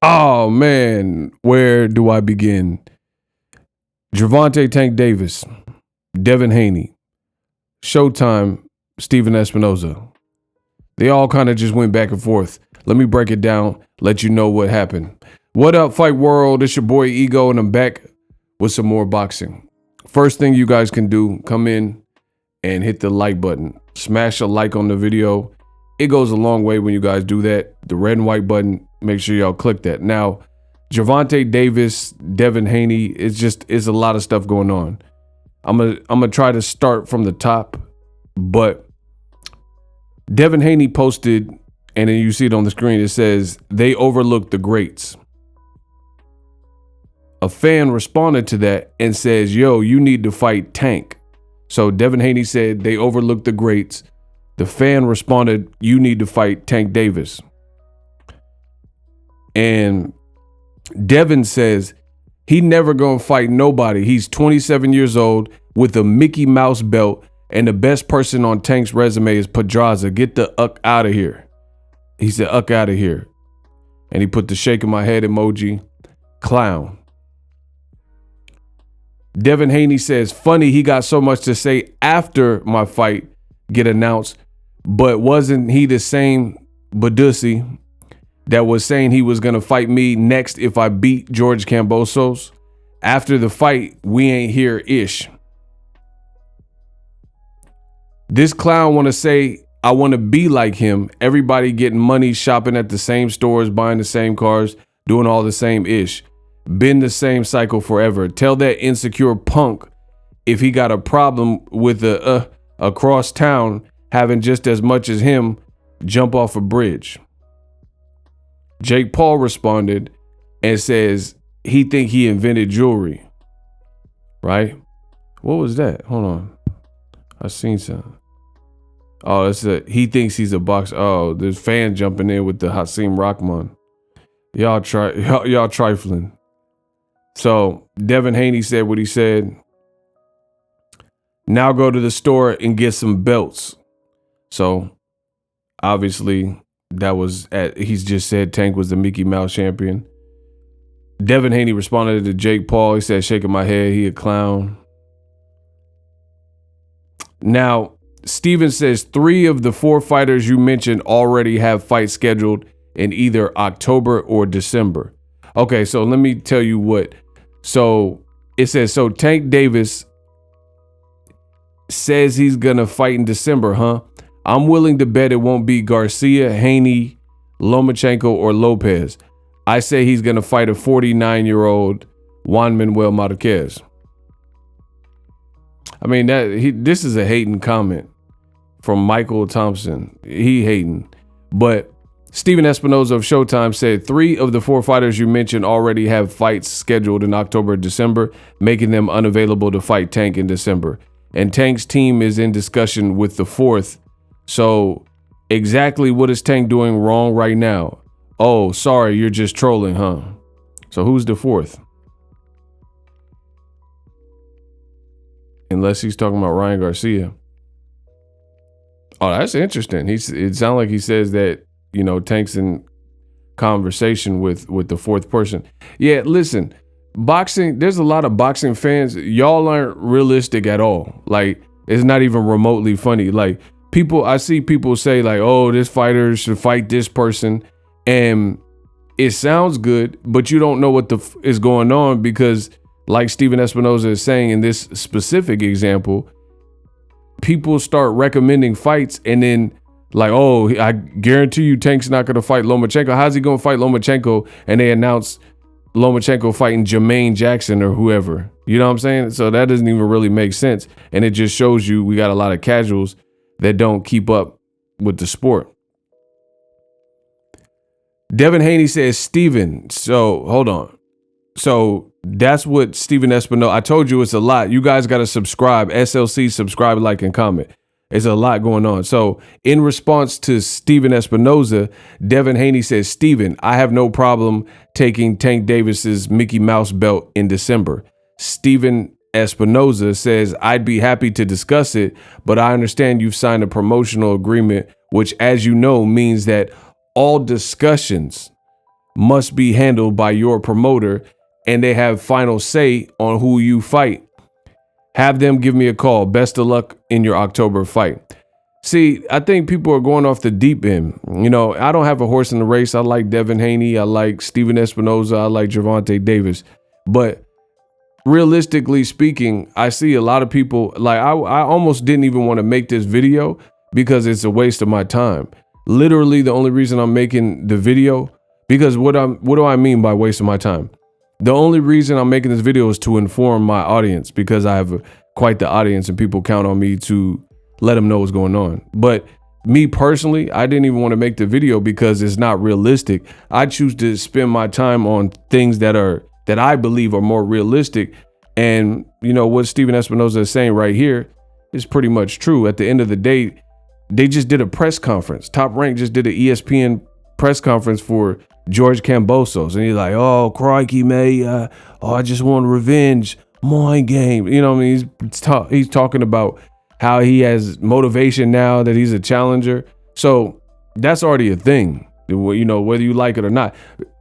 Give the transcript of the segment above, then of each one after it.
Oh man, where do I begin? Gervonta Tank Davis, Devin Haney, Showtime, Steven Espinoza. They all kind of just went back and forth. Let me break it down, let you know what happened. What up, Fight World? It's your boy Ego, and I'm back with some more boxing. First thing you guys can do, come in and hit the like button. Smash a like on the video. It goes a long way when you guys do that. The red and white button, make sure y'all click that. Now, Gervonta Davis, Devin Haney, it's a lot of stuff going on. I'm gonna try to start from the top, but Devin Haney posted, and then you see it on the screen, it says, they overlooked the greats. A fan responded to that and says, yo, you need to fight Tank. So Devin Haney said they overlooked the greats. The fan responded, you need to fight Tank Davis. And Devin says he never gonna fight nobody. He's 27 years old with a Mickey Mouse belt, and the best person on Tank's resume is Pedraza. Get the uck out of here. He said, uck out of here. And he put the shaking my head emoji. Clown. Devin Haney says, funny he got so much to say after my fight get announced, but wasn't he the same Badusi that was saying he was going to fight me next if I beat George Kambosos? After the fight, we ain't here ish. This clown want to say, I want to be like him. Everybody getting money, shopping at the same stores, buying the same cars, doing all the same ish. Been the same cycle forever. Tell that insecure punk if he got a problem with across town having just as much as him, jump off a bridge. Jake Paul responded and says he think he invented jewelry. Right? What was that? Hold on. I seen something. Oh, he thinks he's a boxer. Oh, there's fan jumping in with the Hasim Rahman. Y'all trifling. So Devin Haney said what he said. Now go to the store and get some belts. So obviously he's just said Tank was the Mickey Mouse champion. Devin Haney responded to Jake Paul. He said, shaking my head, he a clown. Now, Steven says 3 of the 4 fighters you mentioned already have fights scheduled in either October or December. Okay, so let me tell you what. So it says, so Tank Davis says he's going to fight in December, huh? I'm willing to bet it won't be Garcia, Haney, Lomachenko, or Lopez. I say he's going to fight a 49-year-old Juan Manuel Marquez. I mean, this is a hating comment from Michael Thompson. He hating. But Steven Espinoza of Showtime said 3 of the 4 fighters you mentioned already have fights scheduled in October or December, making them unavailable to fight Tank in December. And Tank's team is in discussion with the 4th. So exactly what is Tank doing wrong right now? Oh, sorry, you're just trolling, huh? So who's the 4th? Unless he's talking about Ryan Garcia. Oh, that's interesting. It sounds like he says that, Tank's in conversation with the 4th person. Yeah, listen, boxing, there's a lot of boxing fans. Y'all aren't realistic at all. Like, it's not even remotely funny. Like, I see people say like, oh, this fighter should fight this person. And it sounds good, but you don't know what is going on because like Steven Espinoza is saying in this specific example, people start recommending fights and then like, oh, I guarantee you Tank's not going to fight Lomachenko. How's he going to fight Lomachenko? And they announce Lomachenko fighting Jermaine Jackson or whoever. You know what I'm saying? So that doesn't even really make sense. And it just shows you we got a lot of casuals that don't keep up with the sport. Devin Haney says, Steven. So hold on. So that's what Steven Espinoza. I told you it's a lot. You guys got to subscribe. SLC, subscribe, like, and comment. There's a lot going on. So in response to Steven Espinoza, Devin Haney says, Steven, I have no problem taking Tank Davis's Mickey Mouse belt in December. Steven Espinoza says, I'd be happy to discuss it, but I understand you've signed a promotional agreement, which, as you know, means that all discussions must be handled by your promoter, and they have final say on who you fight. Have them give me a call. Best of luck in your October fight. See, I think people are going off the deep end. You know, I don't have a horse in the race. I like Devin Haney. I like Steven Espinoza. I like Gervonta Davis. But realistically speaking, I see a lot of people, like I almost didn't even want to make this video because it's a waste of my time. Literally, the only reason I'm making the video, because what do I mean by wasting my time? The only reason I'm making this video is to inform my audience, because I have quite the audience and people count on me to let them know what's going on. But me personally, I didn't even want to make the video because it's not realistic. I choose to spend my time on things that I believe are more realistic. And you know what Steven Espinoza is saying right here is pretty much true. At the end of the day, they just did a press conference. Top Rank just did an ESPN press conference for George Kambosos, and he's like, "Oh, crikey, man! I just want revenge, mind game." You know what I mean? He's talking about how he has motivation now that he's a challenger. So that's already a thing, you know, whether you like it or not.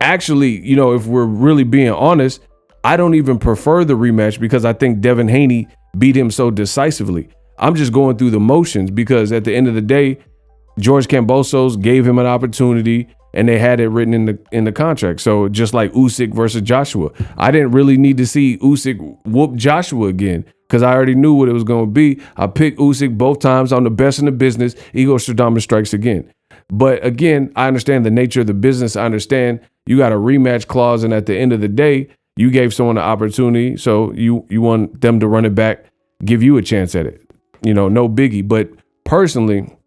Actually, you know, if we're really being honest, I don't even prefer the rematch because I think Devin Haney beat him so decisively. I'm just going through the motions because at the end of the day, George Kambosos gave him an opportunity and they had it written in the contract. So just like Usyk versus Joshua, I didn't really need to see Usyk whoop Joshua again because I already knew what it was going to be. I picked Usyk both times. I'm the best in the business. Igor Stradamus strikes again. But again, I understand the nature of the business. I understand you got a rematch clause, and at the end of the day, you gave someone an opportunity, so you want them to run it back, give you a chance at it. You know, no biggie. But personally,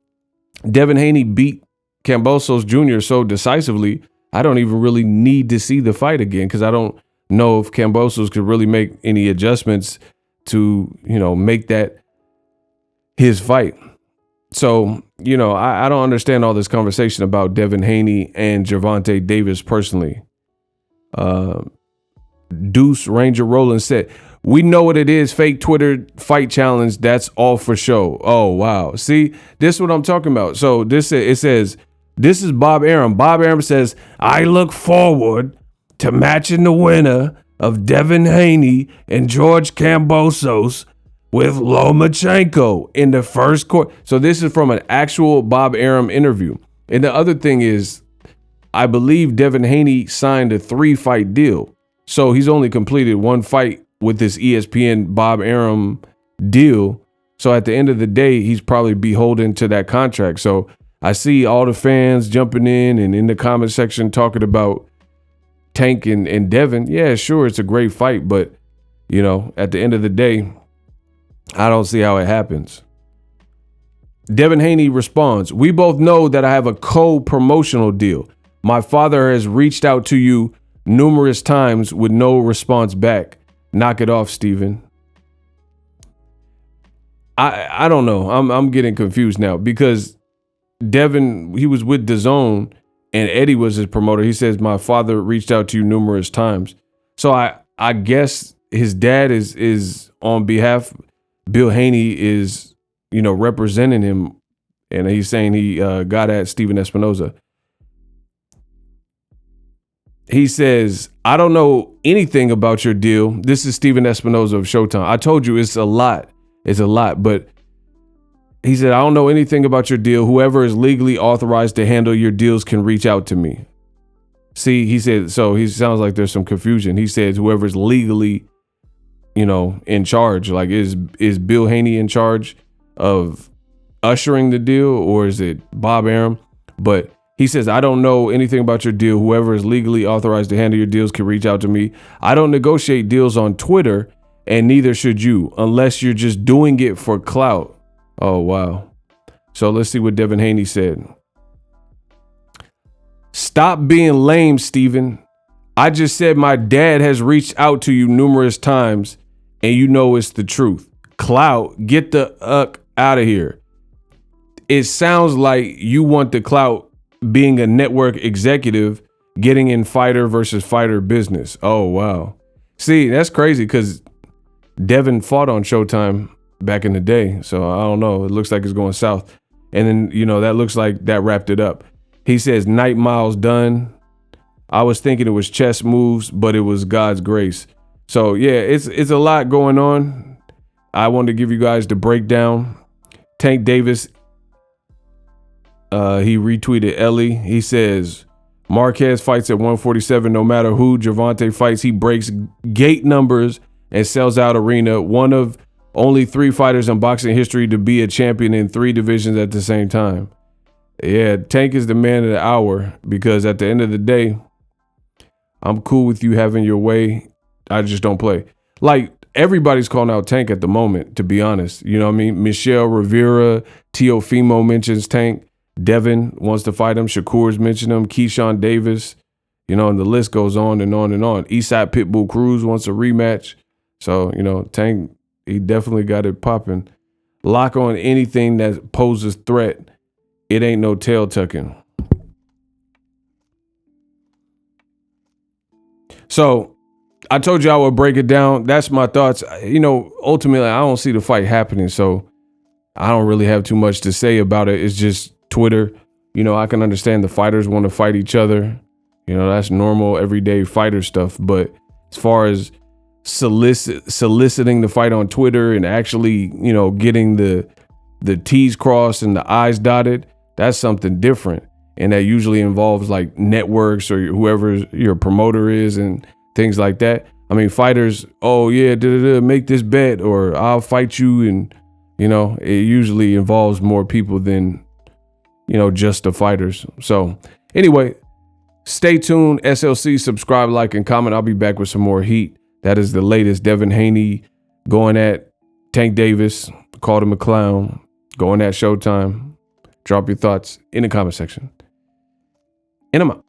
Devin Haney beat Kambosos Jr. so decisively, I don't even really need to see the fight again because I don't know if Kambosos could really make any adjustments to, you know, make that his fight. So, you know, I don't understand all this conversation about Devin Haney and Gervonta Davis personally. Deuce Ranger Roland said, "We know what it is, fake Twitter fight challenge. That's all for show." Oh, wow. See, this is what I'm talking about. So it says, this is Bob Arum. Bob Arum says, "I look forward to matching the winner of Devin Haney and George Kambosos with Lomachenko in the first quarter." So this is from an actual Bob Arum interview. And the other thing is, I believe Devin Haney signed a 3-fight deal. So he's only completed 1 fight with this ESPN Bob Arum deal. So at the end of the day, he's probably beholden to that contract. So I see all the fans jumping in and in the comment section talking about Tank and Devin. Yeah, sure, it's a great fight. But, you know, at the end of the day, I don't see how it happens. Devin Haney responds, "We both know that I have a co-promotional deal. My father has reached out to you numerous times with no response back. Knock it off, Steven." I don't know. I'm getting confused now because Devin, he was with DAZN and Eddie was his promoter. He says, "My father reached out to you numerous times." So I guess his dad is on behalf. Bill Haney is, you know, representing him, and he's saying he got at Steven Espinoza. He says, "I don't know anything about your deal." This is Steven Espinoza of Showtime. I told you it's a lot. It's a lot. But he said, "I don't know anything about your deal. Whoever is legally authorized to handle your deals can reach out to me." See, he said, so he sounds like there's some confusion. He says whoever's legally, you know, in charge, like is Bill Haney in charge of ushering the deal, or is it Bob Arum? But he says, "I don't know anything about your deal. Whoever is legally authorized to handle your deals can reach out to me. I don't negotiate deals on Twitter, and neither should you, unless you're just doing it for clout." Oh, wow. So let's see what Devin Haney said. "Stop being lame, Steven. I just said my dad has reached out to you numerous times, and you know it's the truth. Clout, get the out of here. It sounds like you want the clout being a network executive, getting in fighter versus fighter business." Oh, wow. See, that's crazy because Devin fought on Showtime back in the day. So I don't know. It looks like it's going south. And then, you know, that looks like that wrapped it up. He says, "Night Miles done." I was thinking it was chess moves, but it was God's grace. So yeah, it's a lot going on. I wanted to give you guys the breakdown. Tank Davis, he retweeted Ellie. He says, Marquez fights at 147 no matter who. Gervonta fights, he breaks gate numbers and sells out arena. One of only 3 fighters in boxing history to be a champion in 3 divisions at the same time. Yeah, Tank is the man of the hour, because at the end of the day, I'm cool with you having your way. I just don't play. Like, everybody's calling out Tank at the moment, to be honest. You know what I mean? Michelle Rivera, Teofimo mentions Tank. Devin wants to fight him. Shakur's mentioned him. Keyshawn Davis, you know, and the list goes on and on and on. Eastside Pitbull Cruz wants a rematch. So, you know, Tank, he definitely got it popping. Lock on anything that poses threat. It ain't no tail tucking. So I told you I would break it down. That's my thoughts. You know, ultimately, I don't see the fight happening, so I don't really have too much to say about it. It's just Twitter. You know, I can understand the fighters want to fight each other. You know, that's normal, everyday fighter stuff. But as far as soliciting the fight on Twitter and actually, you know, getting the T's crossed and the I's dotted, that's something different. And that usually involves like networks or whoever your promoter is and things like that. I mean, fighters, oh yeah, make this bet or I'll fight you. And, you know, it usually involves more people than, you know, just the fighters. So anyway, stay tuned. SLC, subscribe, like, and comment. I'll be back with some more heat. That is the latest. Devin Haney going at Tank Davis, called him a clown, going at Showtime. Drop your thoughts in the comment section. And I'm out.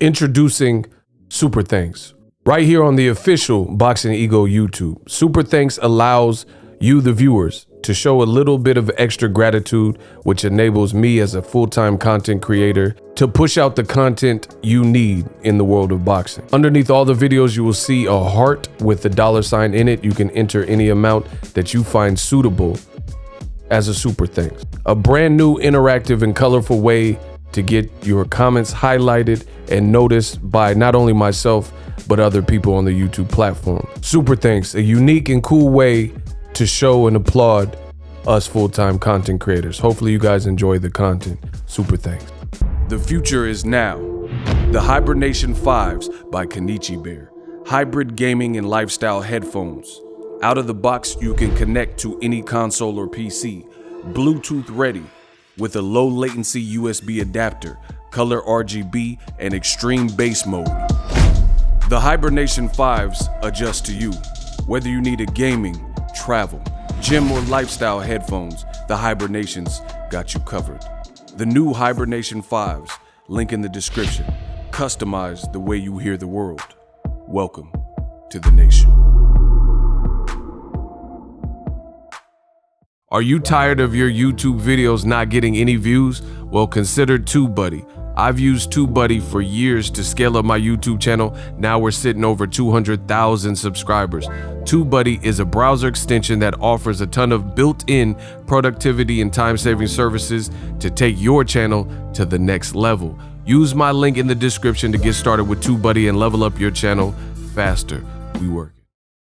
Introducing Super Thanks. Right here on the official Boxing Ego YouTube. Super Thanks allows you, the viewers, to show a little bit of extra gratitude, which enables me as a full-time content creator to push out the content you need in the world of boxing. Underneath all the videos, you will see a heart with the $sign in it. You can enter any amount that you find suitable as a super thanks. A brand new, interactive, and colorful way to get your comments highlighted and noticed by not only myself, but other people on the YouTube platform. Super thanks, a unique and cool way to show and applaud us full-time content creators. Hopefully you guys enjoy the content. Super thanks. The future is now. The Hibernation 5s by Kenichi Bear. Hybrid gaming and lifestyle headphones. Out of the box, you can connect to any console or PC. Bluetooth ready with a low latency USB adapter, color RGB, and extreme bass mode. The Hibernation 5s adjust to you. Whether you need a gaming, travel, gym, or lifestyle headphones, the Hibernations got you covered. The new Hibernation 5s, link in the description. Customize the way you hear the world. Welcome to the nation. Are you tired of your YouTube videos not getting any views? Well, consider TubeBuddy. I've used TubeBuddy for years to scale up my YouTube channel. Now we're sitting over 200,000 subscribers. TubeBuddy is a browser extension that offers a ton of built-in productivity and time-saving services to take your channel to the next level. Use my link in the description to get started with TubeBuddy and level up your channel faster. We work.